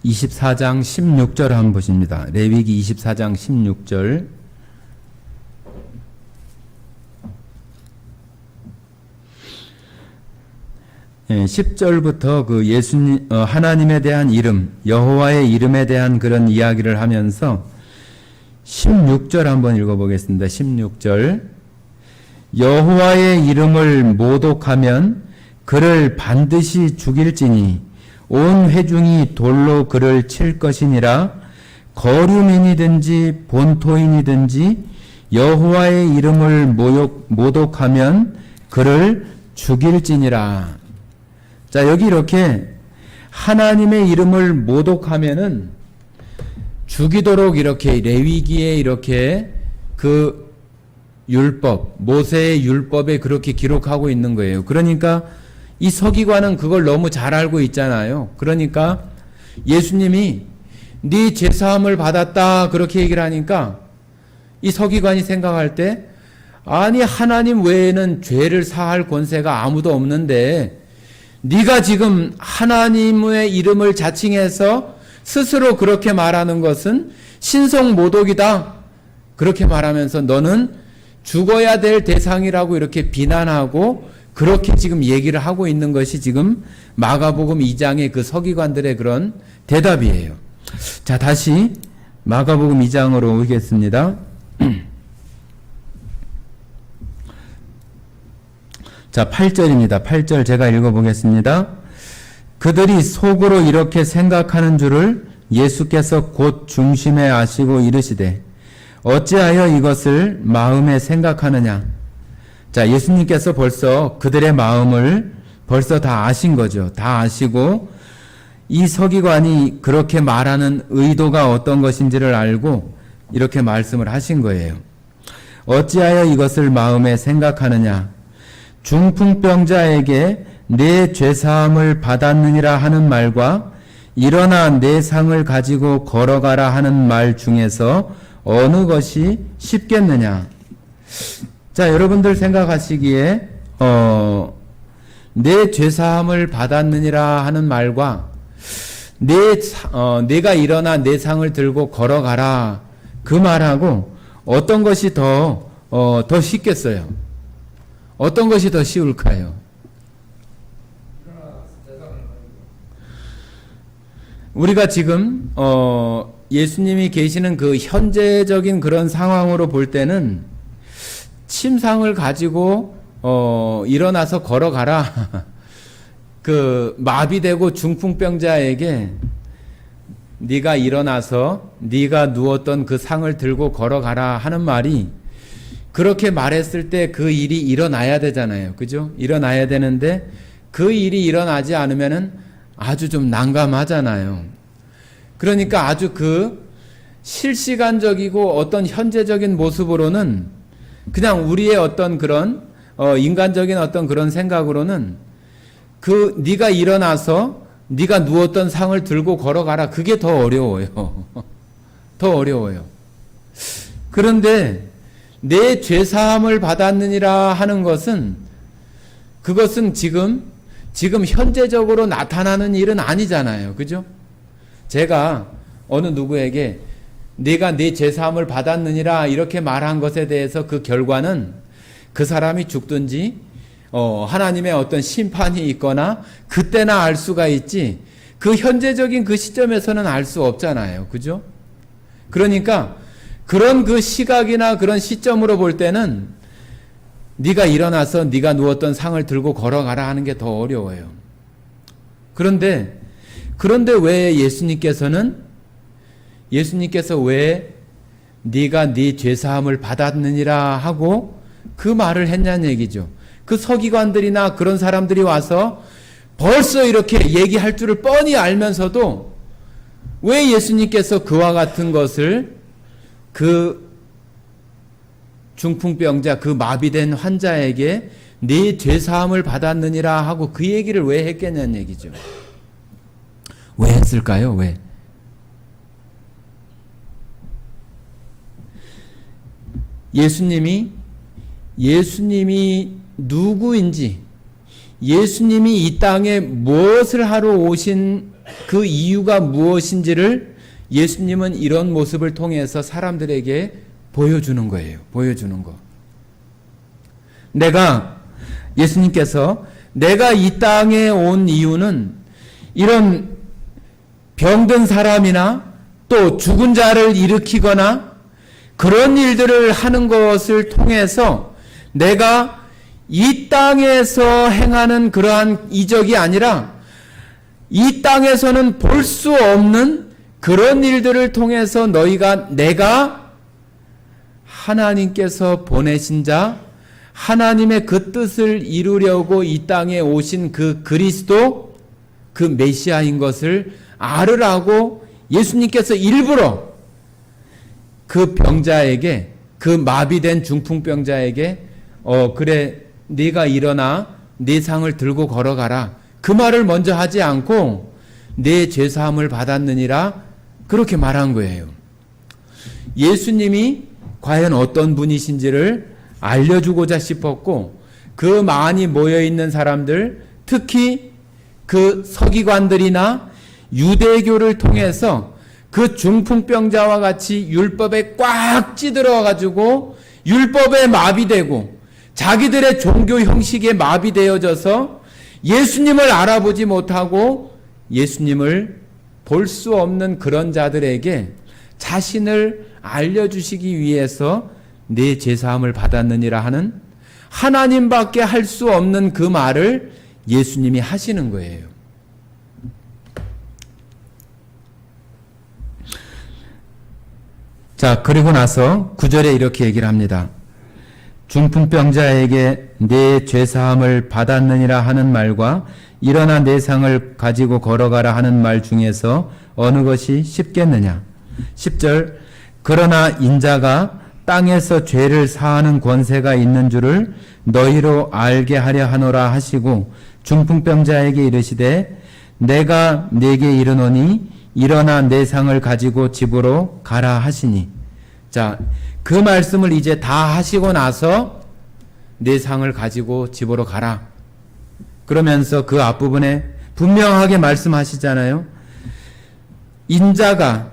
24장 16절 한번 보십니다. 레위기 24장 16절. 예, 10절부터 그 예수님 하나님에 대한 이름, 여호와의 이름에 대한 그런 이야기를 하면서 16절 한번 읽어보겠습니다. 16절. 여호와의 이름을 모독하면 그를 반드시 죽일지니 온 회중이 돌로 그를 칠 것이니라. 거류민이든지 본토인이든지 여호와의 이름을 모독하면 그를 죽일지니라. 자, 여기 이렇게 하나님의 이름을 모독하면은 죽이도록 이렇게 레위기에 이렇게 그 율법, 모세의 율법에 그렇게 기록하고 있는 거예요. 그러니까 이 서기관은 그걸 너무 잘 알고 있잖아요. 그러니까 예수님이 네 죄사함을 받았다 그렇게 얘기를 하니까 이 서기관이 생각할 때 아니 하나님 외에는 죄를 사할 권세가 아무도 없는데 네가 지금 하나님의 이름을 자칭해서 스스로 그렇게 말하는 것은 신성모독이다. 그렇게 말하면서 너는 죽어야 될 대상이라고 이렇게 비난하고 그렇게 지금 얘기를 하고 있는 것이 지금 마가복음 2장의 그 서기관들의 그런 대답이에요. 자, 다시 마가복음 2장으로 오겠습니다. 자, 8절입니다. 8절 제가 읽어보겠습니다. 그들이 속으로 이렇게 생각하는 줄을 예수께서 곧 중심에 아시고 이르시되 어찌하여 이것을 마음에 생각하느냐. 자, 예수님께서 벌써 그들의 마음을 벌써 다 아신 거죠. 다 아시고 이 서기관이 그렇게 말하는 의도가 어떤 것인지를 알고 이렇게 말씀을 하신 거예요. 어찌하여 이것을 마음에 생각하느냐. 중풍병자에게 내 죄사함을 받았느니라 하는 말과 일어나 내 상을 가지고 걸어가라 하는 말 중에서 어느 것이 쉽겠느냐. 자, 여러분들 생각하시기에 내 죄사함을 받았느니라 하는 말과 내가 일어나 내 상을 들고 걸어가라 그 말하고 어떤 것이 더 쉽겠어요? 어떤 것이 더 쉬울까요? 우리가 지금 예수님이 계시는 그 현재적인 그런 상황으로 볼 때는 침상을 가지고 일어나서 걸어가라. 그 마비되고 중풍병자에게 네가 일어나서 네가 누웠던 그 상을 들고 걸어가라 하는 말이 그렇게 말했을 때 그 일이 일어나야 되잖아요. 그죠? 일어나야 되는데 그 일이 일어나지 않으면은 아주 좀 난감하잖아요. 그러니까 아주 그 실시간적이고 어떤 현재적인 모습으로는 그냥 우리의 어떤 그런 인간적인 어떤 그런 생각으로는 그 네가 일어나서 네가 누웠던 상을 들고 걸어가라. 그게 더 어려워요. 더 어려워요. 그런데 내 죄사함을 받았느니라 하는 것은 그것은 지금 현재적으로 나타나는 일은 아니잖아요. 그죠? 제가 어느 누구에게 네가 네 죄사함을 받았느니라 이렇게 말한 것에 대해서 그 결과는 그 사람이 죽든지 하나님의 어떤 심판이 있거나 그때나 알 수가 있지 그 현재적인 그 시점에서는 알 수 없잖아요. 그죠? 그러니까 그런 그 시각이나 그런 시점으로 볼 때는 네가 일어나서 네가 누웠던 상을 들고 걸어가라 하는 게 더 어려워요. 그런데 왜 예수님께서 왜 네가 네 죄사함을 받았느니라 하고 그 말을 했냐는 얘기죠. 그 서기관들이나 그런 사람들이 와서 벌써 이렇게 얘기할 줄을 뻔히 알면서도 왜 예수님께서 그와 같은 것을 그 중풍병자, 그 마비된 환자에게 네 죄사함을 받았느니라 하고 그 얘기를 왜 했겠냐는 얘기죠. 왜 했을까요? 왜? 예수님이 누구인지, 예수님이 이 땅에 무엇을 하러 오신 그 이유가 무엇인지를 예수님은 이런 모습을 통해서 사람들에게 보여주는 거예요. 보여주는 거. 예수님께서 내가 이 땅에 온 이유는 이런 병든 사람이나 또 죽은 자를 일으키거나 그런 일들을 하는 것을 통해서 내가 이 땅에서 행하는 그러한 이적이 아니라 이 땅에서는 볼 수 없는 그런 일들을 통해서 내가 하나님께서 보내신 자, 하나님의 그 뜻을 이루려고 이 땅에 오신 그 그리스도, 그 메시아인 것을 알으라고 예수님께서 일부러 그 병자에게, 그 마비된 중풍병자에게 그래 네가 일어나 네 상을 들고 걸어가라, 그 말을 먼저 하지 않고 내 죄사함을 받았느니라 그렇게 말한 거예요. 예수님이 과연 어떤 분이신지를 알려주고자 싶었고, 그 많이 모여있는 사람들, 특히 그 서기관들이나 유대교를 통해서 그 중풍병자와 같이 율법에 꽉 찌들어 가지고 율법에 마비되고 자기들의 종교 형식에 마비되어져서 예수님을 알아보지 못하고 예수님을 볼 수 없는 그런 자들에게 자신을 알려주시기 위해서 내 죄사함을 받았느니라 하는 하나님밖에 할 수 없는 그 말을 예수님이 하시는 거예요. 자, 그리고 나서 9절에 이렇게 얘기를 합니다. 중풍병자에게 내 죄사함을 받았느니라 하는 말과 일어나 내 상을 가지고 걸어가라 하는 말 중에서 어느 것이 쉽겠느냐. 10절, 그러나 인자가 땅에서 죄를 사하는 권세가 있는 줄을 너희로 알게 하려 하노라 하시고 중풍병자에게 이르시되 내가 네게 이르노니 일어나 내 상을 가지고 집으로 가라 하시니. 자, 그 말씀을 이제 다 하시고 나서 내 상을 가지고 집으로 가라. 그러면서 그 앞부분에 분명하게 말씀하시잖아요. 인자가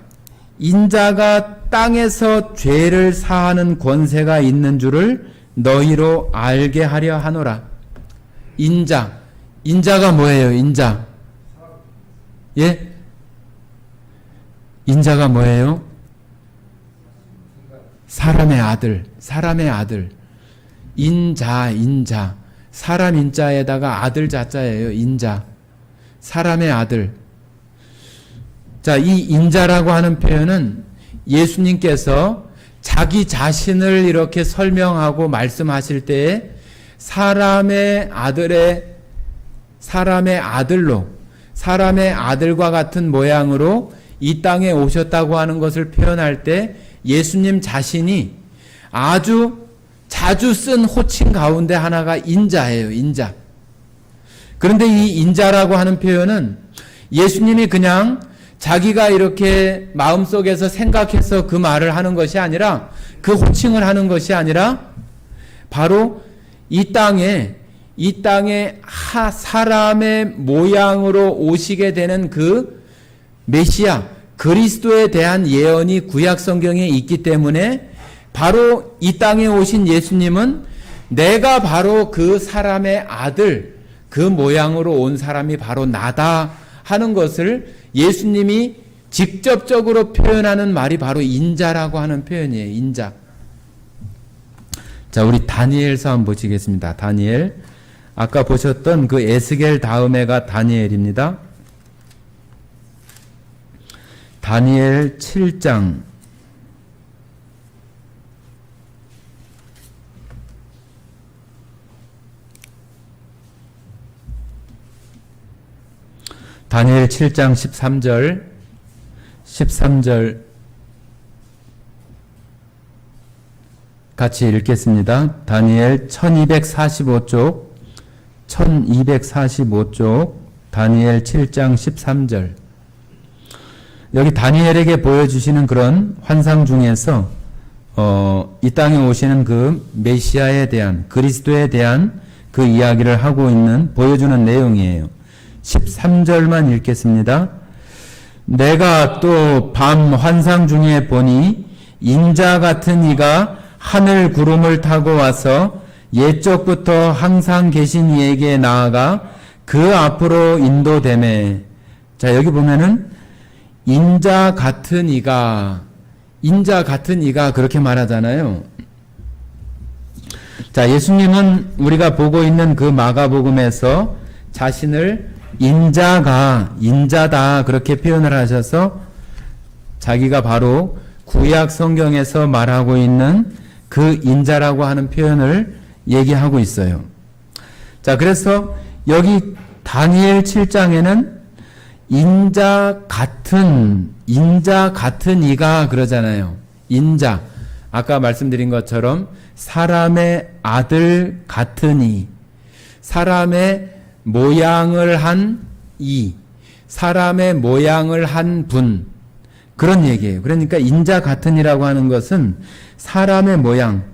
땅에서 죄를 사하는 권세가 있는 줄을 너희로 알게 하려 하노라. 인자가 뭐예요? 인자. 예? 인자가 뭐예요? 사람의 아들. 인자. 사람 인자에다가 아들 자자예요. 인자. 사람의 아들. 자, 이 인자라고 하는 표현은 예수님께서 자기 자신을 이렇게 설명하고 말씀하실 때에 사람의 아들로, 사람의 아들과 같은 모양으로 이 땅에 오셨다고 하는 것을 표현할 때 예수님 자신이 아주 자주 쓴 호칭 가운데 하나가 인자예요. 인자. 그런데 이 인자라고 하는 표현은 예수님이 그냥 자기가 이렇게 마음속에서 생각해서 그 말을 하는 것이 아니라, 그 호칭을 하는 것이 아니라 바로 이 땅에 사람의 모양으로 오시게 되는 그 메시아 그리스도에 대한 예언이 구약 성경에 있기 때문에 바로 이 땅에 오신 예수님은 내가 바로 그 사람의 아들, 그 모양으로 온 사람이 바로 나다 하는 것을 예수님이 직접적으로 표현하는 말이 바로 인자라고 하는 표현이에요. 인자. 자, 우리 다니엘서 한번 보시겠습니다. 다니엘. 아까 보셨던 그 에스겔 다음에가 다니엘입니다. 다니엘 7장. 다니엘 7장 13절 같이 읽겠습니다. 다니엘 1245쪽 다니엘 7장 13절. 여기 다니엘에게 보여주시는 그런 환상 중에서 이 땅에 오시는 그 메시아에 대한, 그리스도에 대한 그 이야기를 하고 있는, 보여주는 내용이에요. 13절만 읽겠습니다. 내가 또 밤 환상 중에 보니 인자 같은 이가 하늘 구름을 타고 와서 옛적부터 항상 계신 이에게 나아가 그 앞으로 인도되매. 자, 여기 보면은 인자 같은 이가 그렇게 말하잖아요. 자, 예수님은 우리가 보고 있는 그 마가복음에서 자신을 인자다 그렇게 표현을 하셔서 자기가 바로 구약 성경에서 말하고 있는 그 인자라고 하는 표현을 얘기하고 있어요. 자, 그래서 여기 다니엘 7장에는 인자 같은 이가 그러잖아요. 인자. 아까 말씀드린 것처럼 사람의 아들 같은 이. 사람의 모양을 한 이. 사람의 모양을 한 분. 그런 얘기예요. 그러니까 인자 같은 이라고 하는 것은 사람의 모양,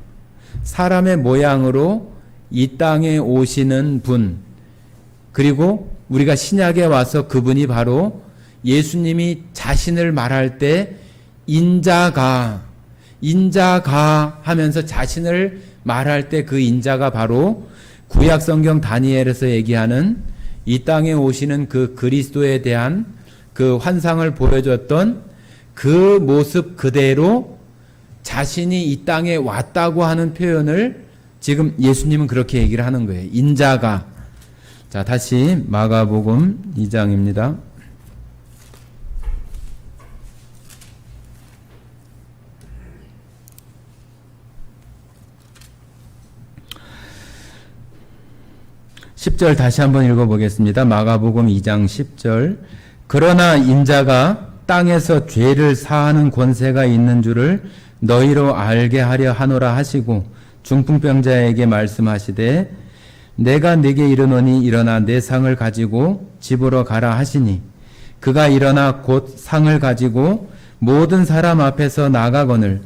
사람의 모양으로 이 땅에 오시는 분. 그리고 우리가 신약에 와서 그분이 바로 예수님이 자신을 말할 때 인자가 하면서 자신을 말할 때 그 인자가 바로 구약 성경 다니엘에서 얘기하는 이 땅에 오시는 그 그리스도에 대한 그 환상을 보여줬던 그 모습 그대로 자신이 이 땅에 왔다고 하는 표현을 지금 예수님은 그렇게 얘기를 하는 거예요. 인자가. 자, 다시 마가복음 2장입니다. (10절) 다시 한번 읽어보겠습니다. 마가복음 2장 10절. 그러나 인자가 땅에서 죄를 사하는 권세가 있는 줄을 너희로 알게 하려 하노라 하시고 중풍병자에게 말씀하시되 내가 네게 이르노니 일어나 내 상을 가지고 집으로 가라 하시니 그가 일어나 곧 상을 가지고 모든 사람 앞에서 나가거늘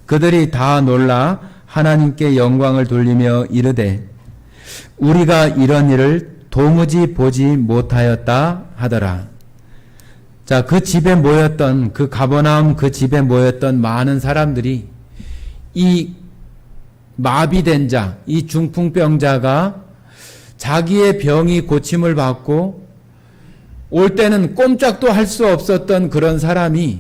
그들이 다 놀라 하나님께 영광을 돌리며 이르되 우리가 이런 일을 도무지 보지 못하였다 하더라. 자, 그 집에 모였던 그 가버나움 그 집에 모였던 많은 사람들이 이 마비된 자, 이 중풍병자가 자기의 병이 고침을 받고 올 때는 꼼짝도 할 수 없었던 그런 사람이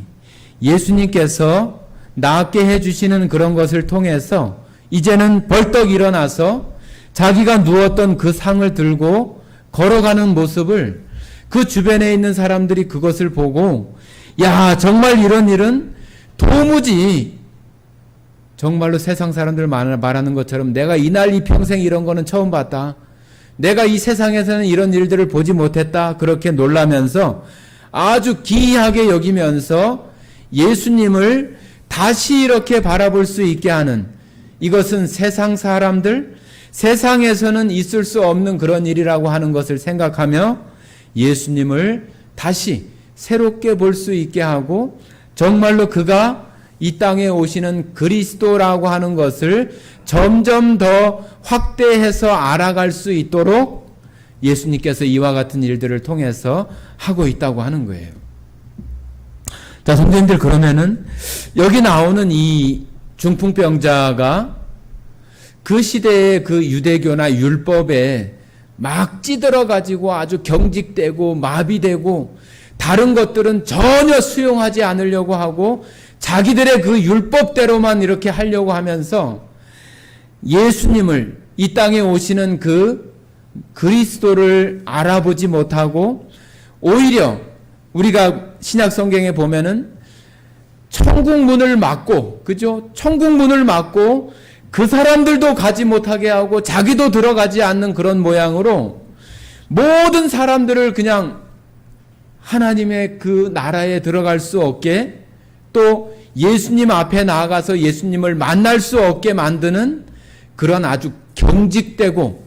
예수님께서 낫게 해주시는 그런 것을 통해서 이제는 벌떡 일어나서 자기가 누웠던 그 상을 들고 걸어가는 모습을 그 주변에 있는 사람들이 그것을 보고 야, 정말 이런 일은 도무지 정말로 세상 사람들 말하는 것처럼 내가 이날 이 평생 이런 거는 처음 봤다. 내가 이 세상에서는 이런 일들을 보지 못했다. 그렇게 놀라면서 아주 기이하게 여기면서 예수님을 다시 이렇게 바라볼 수 있게 하는 이것은 세상 사람들, 세상에서는 있을 수 없는 그런 일이라고 하는 것을 생각하며 예수님을 다시 새롭게 볼 수 있게 하고 정말로 그가 이 땅에 오시는 그리스도라고 하는 것을 점점 더 확대해서 알아갈 수 있도록 예수님께서 이와 같은 일들을 통해서 하고 있다고 하는 거예요. 자, 선생님들, 그러면은 여기 나오는 이 중풍병자가 그 시대의 그 유대교나 율법에 막 찌들어가지고 아주 경직되고 마비되고 다른 것들은 전혀 수용하지 않으려고 하고 자기들의 그 율법대로만 이렇게 하려고 하면서 예수님을 이 땅에 오시는 그 그리스도를 알아보지 못하고 오히려 우리가 신약 성경에 보면은 천국 문을 막고, 그죠? 천국 문을 막고 그 사람들도 가지 못하게 하고 자기도 들어가지 않는 그런 모양으로 모든 사람들을 그냥 하나님의 그 나라에 들어갈 수 없게 또 예수님 앞에 나아가서 예수님을 만날 수 없게 만드는 그런 아주 경직되고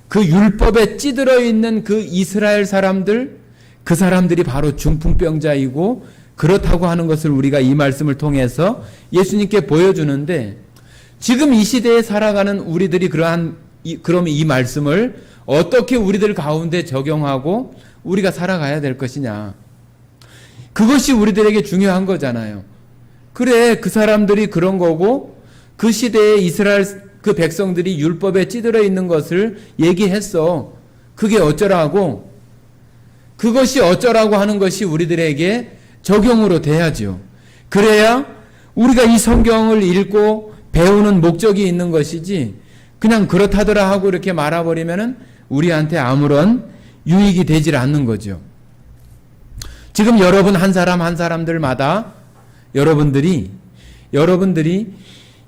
그 율법에 찌들어 있는 그 이스라엘 사람들, 그 사람들이 바로 중풍병자이고 그렇다고 하는 것을 우리가 이 말씀을 통해서 예수님께 보여주는데 지금 이 시대에 살아가는 우리들이 그럼 이 말씀을 어떻게 우리들 가운데 적용하고 우리가 살아가야 될 것이냐. 그것이 우리들에게 중요한 거잖아요. 그래, 그 사람들이 그런 거고 그 시대에 이스라엘 그 백성들이 율법에 찌들어 있는 것을 얘기했어. 그게 어쩌라고? 그것이 어쩌라고 하는 것이 우리들에게 적용으로 돼야죠. 그래야 우리가 이 성경을 읽고 배우는 목적이 있는 것이지 그냥 그렇다더라 하고 이렇게 말아버리면은 우리한테 아무런 유익이 되질 않는 거죠. 지금 여러분 한 사람 한 사람들마다 여러분들이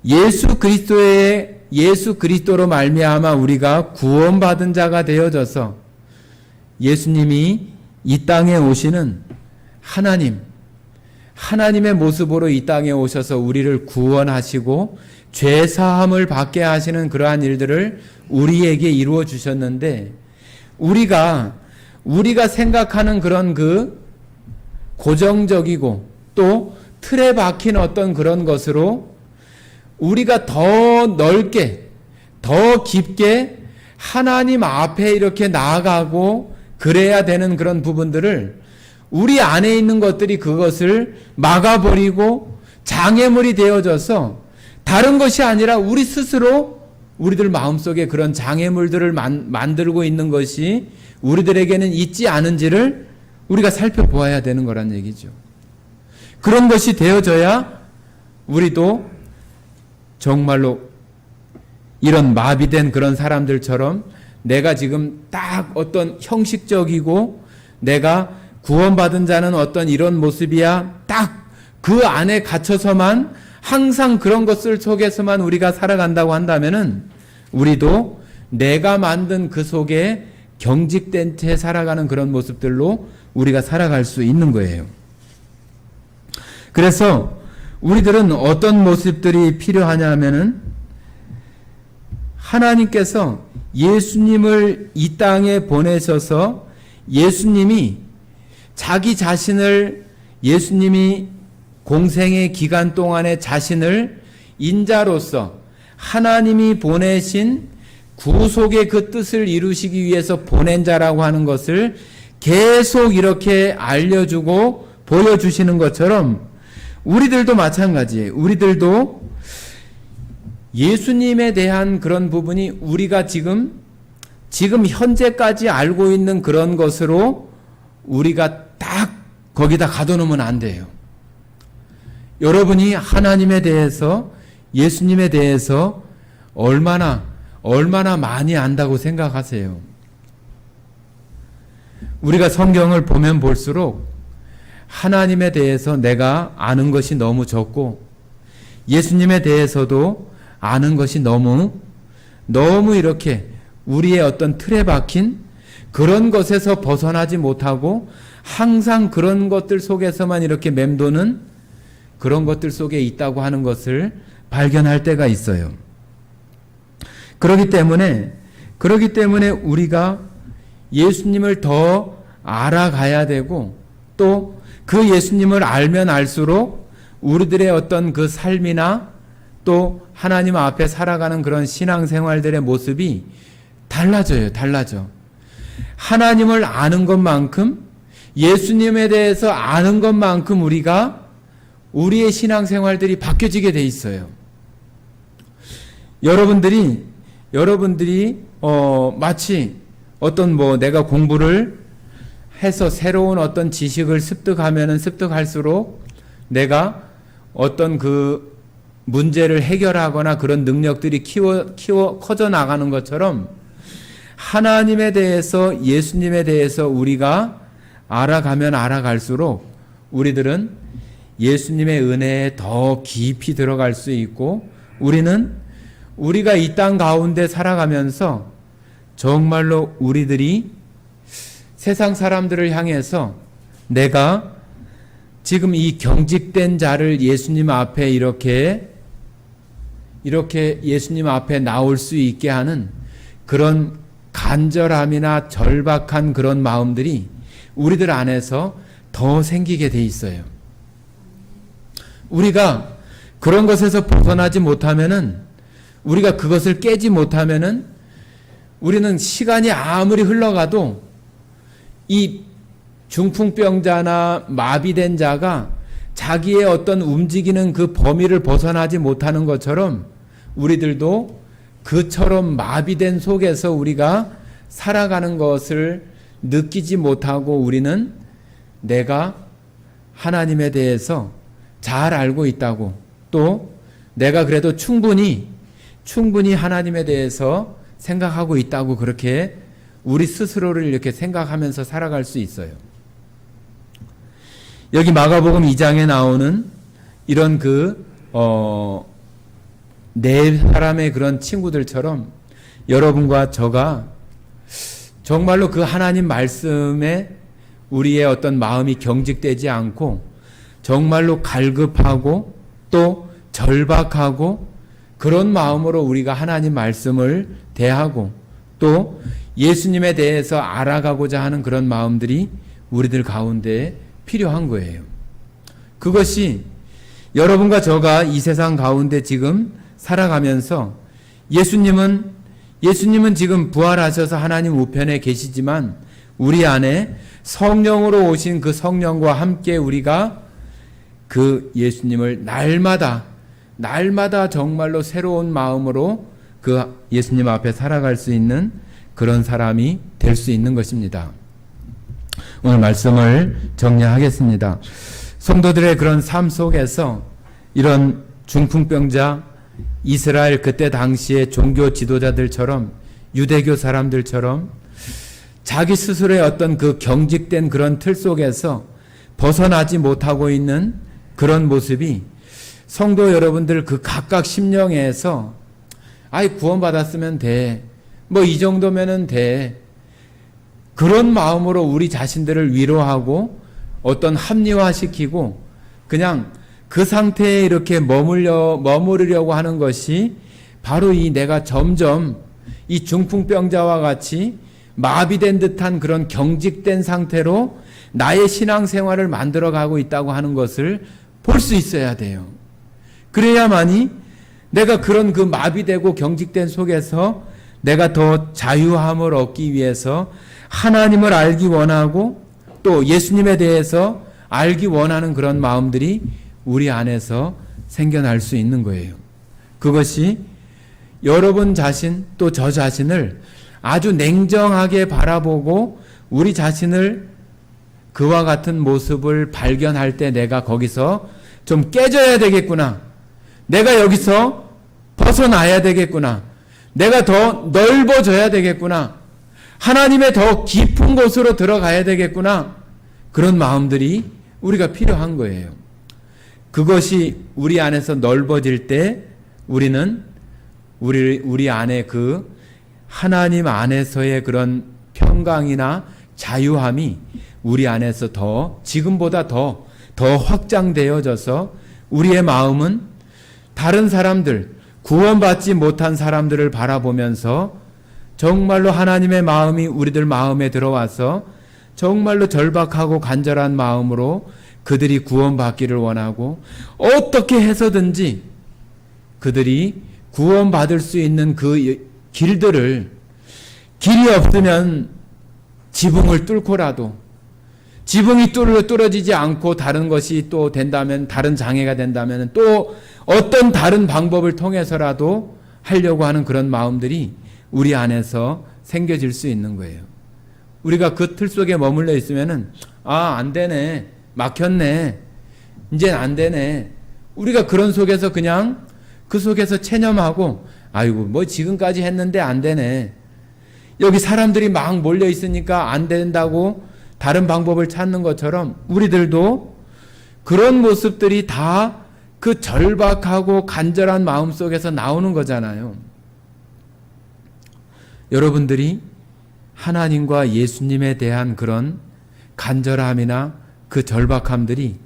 예수 그리스도의 예수 그리스도로 말미암아 우리가 구원받은 자가 되어져서 예수님이 이 땅에 오시는 하나님의 모습으로 이 땅에 오셔서 우리를 구원하시고 죄 사함을 받게 하시는 그러한 일들을 우리에게 이루어 주셨는데, 우리가 생각하는 그런 그 고정적이고 또 틀에 박힌 어떤 그런 것으로 우리가 더 넓게, 더 깊게 하나님 앞에 이렇게 나아가고 그래야 되는 그런 부분들을, 우리 안에 있는 것들이 그것을 막아버리고 장애물이 되어져서 다른 것이 아니라 우리 스스로 우리들 마음속에 그런 장애물들을 만들고 있는 것이 우리들에게는 있지 않은지를 우리가 살펴보아야 되는 거란 얘기죠. 그런 것이 되어져야 우리도 정말로 이런 마비된 그런 사람들처럼 내가 지금 딱 어떤 형식적이고 내가 구원받은 자는 어떤 이런 모습이야, 딱 그 안에 갇혀서만 항상 그런 것들 속에서만 우리가 살아간다고 한다면은 우리도 내가 만든 그 속에 경직된 채 살아가는 그런 모습들로 우리가 살아갈 수 있는 거예요. 그래서 우리들은 어떤 모습들이 필요하냐 하면은, 하나님께서 예수님을 이 땅에 보내셔서 예수님이 자기 자신을, 예수님이 공생의 기간 동안에 자신을 인자로서 하나님이 보내신 구속의 그 뜻을 이루시기 위해서 보낸 자라고 하는 것을 계속 이렇게 알려주고 보여주시는 것처럼 우리들도 마찬가지예요. 우리들도 예수님에 대한 그런 부분이 우리가 지금 현재까지 알고 있는 그런 것으로 우리가 딱 거기다 가둬놓으면 안 돼요. 여러분이 하나님에 대해서, 예수님에 대해서 얼마나 많이 안다고 생각하세요? 우리가 성경을 보면 볼수록 하나님에 대해서 내가 아는 것이 너무 적고 예수님에 대해서도 아는 것이 너무 이렇게 우리의 어떤 틀에 박힌 그런 것에서 벗어나지 못하고 항상 그런 것들 속에서만 이렇게 맴도는 그런 것들 속에 있다고 하는 것을 발견할 때가 있어요. 그렇기 때문에 우리가 예수님을 더 알아가야 되고, 또 그 예수님을 알면 알수록 우리들의 어떤 그 삶이나 또 하나님 앞에 살아가는 그런 신앙생활들의 모습이 달라져요. 하나님을 아는 것만큼, 예수님에 대해서 아는 것만큼 우리의 신앙생활들이 바뀌어지게 돼 있어요. 여러분들이 마치 어떤 내가 공부를 해서 새로운 어떤 지식을 습득하면은 습득할수록 내가 어떤 그 문제를 해결하거나 그런 능력들이 커져 나가는 것처럼, 하나님에 대해서, 예수님에 대해서 우리가 알아가면 알아갈수록 우리들은 예수님의 은혜에 더 깊이 들어갈 수 있고, 우리가 이 땅 가운데 살아가면서 정말로 우리들이 세상 사람들을 향해서 내가 지금 이 경직된 자를 예수님 앞에 이렇게 예수님 앞에 나올 수 있게 하는 그런 간절함이나 절박한 그런 마음들이 우리들 안에서 더 생기게 돼 있어요. 우리가 그런 것에서 벗어나지 못하면은, 우리가 그것을 깨지 못하면은 우리는 시간이 아무리 흘러가도 이 중풍병자나 마비된 자가 자기의 어떤 움직이는 그 범위를 벗어나지 못하는 것처럼 우리들도 그처럼 마비된 속에서 우리가 살아가는 것을 느끼지 못하고, 우리는 내가 하나님에 대해서 잘 알고 있다고, 또 내가 그래도 충분히 하나님에 대해서 생각하고 있다고, 그렇게 우리 스스로를 이렇게 생각하면서 살아갈 수 있어요. 여기 마가복음 2장에 나오는 이런 네 사람의 그런 친구들처럼 여러분과 저가 정말로 그 하나님 말씀에 우리의 어떤 마음이 경직되지 않고 정말로 갈급하고 또 절박하고 그런 마음으로 우리가 하나님 말씀을 대하고 또 예수님에 대해서 알아가고자 하는 그런 마음들이 우리들 가운데 필요한 거예요. 그것이 여러분과 저가 이 세상 가운데 지금 살아가면서 예수님은 지금 부활하셔서 하나님 우편에 계시지만 우리 안에 성령으로 오신 그 성령과 함께 우리가 그 예수님을 날마다 정말로 새로운 마음으로 그 예수님 앞에 살아갈 수 있는 그런 사람이 될 수 있는 것입니다. 오늘 말씀을 정리하겠습니다. 성도들의 그런 삶 속에서 이런 중풍병자, 이스라엘 그때 당시의 종교 지도자들처럼 유대교 사람들처럼 자기 스스로의 어떤 그 경직된 그런 틀 속에서 벗어나지 못하고 있는 그런 모습이 성도 여러분들 그 각각 심령에서 아이 구원받았으면 돼. 뭐 이 정도면은 돼. 그런 마음으로 우리 자신들을 위로하고 어떤 합리화시키고 그냥 그 상태에 이렇게 머무르려고 하는 것이 바로 이 내가 점점 이 중풍병자와 같이 마비된 듯한 그런 경직된 상태로 나의 신앙생활을 만들어가고 있다고 하는 것을 볼 수 있어야 돼요. 그래야만이 내가 그런 그 마비되고 경직된 속에서 내가 더 자유함을 얻기 위해서 하나님을 알기 원하고 또 예수님에 대해서 알기 원하는 그런 마음들이 우리 안에서 생겨날 수 있는 거예요. 그것이 여러분 자신 또 저 자신을 아주 냉정하게 바라보고 우리 자신을 그와 같은 모습을 발견할 때 내가 거기서 좀 깨져야 되겠구나. 내가 여기서 벗어나야 되겠구나. 내가 더 넓어져야 되겠구나. 하나님의 더 깊은 곳으로 들어가야 되겠구나. 그런 마음들이 우리가 필요한 거예요. 그것이 우리 안에서 넓어질 때 우리는 우리 안에 그 하나님 안에서의 그런 평강이나 자유함이 우리 안에서 지금보다 더 확장되어져서 우리의 마음은 다른 사람들, 구원받지 못한 사람들을 바라보면서 정말로 하나님의 마음이 우리들 마음에 들어와서 정말로 절박하고 간절한 마음으로 그들이 구원받기를 원하고 어떻게 해서든지 그들이 구원받을 수 있는 그 길이 없으면 지붕을 뚫고라도 지붕이 뚫어지지 않고 다른 것이 또 된다면 다른 장애가 된다면 또 어떤 다른 방법을 통해서라도 하려고 하는 그런 마음들이 우리 안에서 생겨질 수 있는 거예요. 우리가 그 틀 속에 머물러 있으면은 안 되네. 막혔네. 이젠 안 되네. 우리가 그런 속에서 그냥 그 속에서 체념하고 아이고 뭐 지금까지 했는데 안 되네. 여기 사람들이 막 몰려 있으니까 안 된다고 다른 방법을 찾는 것처럼 우리들도 그런 모습들이 다 그 절박하고 간절한 마음 속에서 나오는 거잖아요. 여러분들이 하나님과 예수님에 대한 그런 간절함이나 그 절박함들이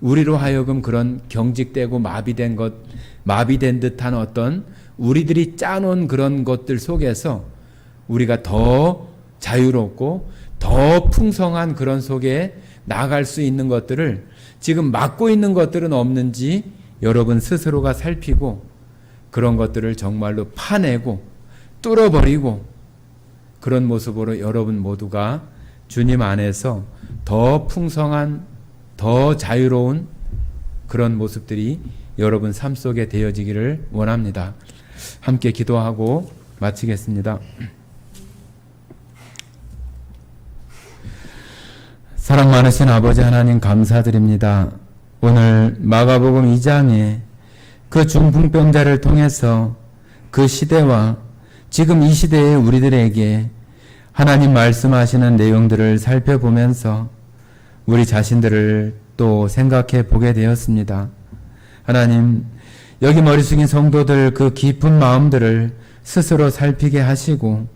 우리로 하여금 그런 경직되고 마비된 듯한 어떤 우리들이 짜놓은 그런 것들 속에서 우리가 더 자유롭고 더 풍성한 그런 속에 나아갈 수 있는 것들을 지금 막고 있는 것들은 없는지 여러분 스스로가 살피고 그런 것들을 정말로 파내고 뚫어버리고 그런 모습으로 여러분 모두가 주님 안에서 더 풍성한 더 자유로운 그런 모습들이 여러분 삶 속에 되어지기를 원합니다. 함께 기도하고 마치겠습니다. 사랑 많으신 아버지 하나님 감사드립니다. 오늘 마가복음 2장에 그 중풍병자를 통해서 그 시대와 지금 이 시대의 우리들에게 하나님 말씀하시는 내용들을 살펴보면서 우리 자신들을 또 생각해 보게 되었습니다. 하나님, 여기 머리 숙인 성도들 그 깊은 마음들을 스스로 살피게 하시고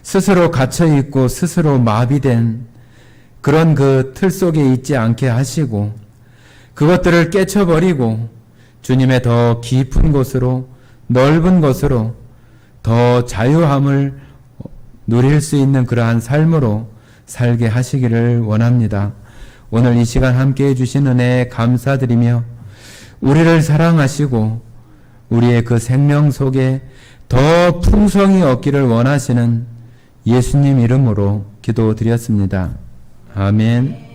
스스로 갇혀있고 스스로 마비된 그런 그 틀 속에 있지 않게 하시고 그것들을 깨쳐버리고 주님의 더 깊은 곳으로 넓은 곳으로 더 자유함을 누릴 수 있는 그러한 삶으로 살게 하시기를 원합니다. 오늘 이 시간 함께 해주신 은혜에 감사드리며 우리를 사랑하시고 우리의 그 생명 속에 더 풍성이 얻기를 원하시는 예수님 이름으로 기도드렸습니다. 아멘.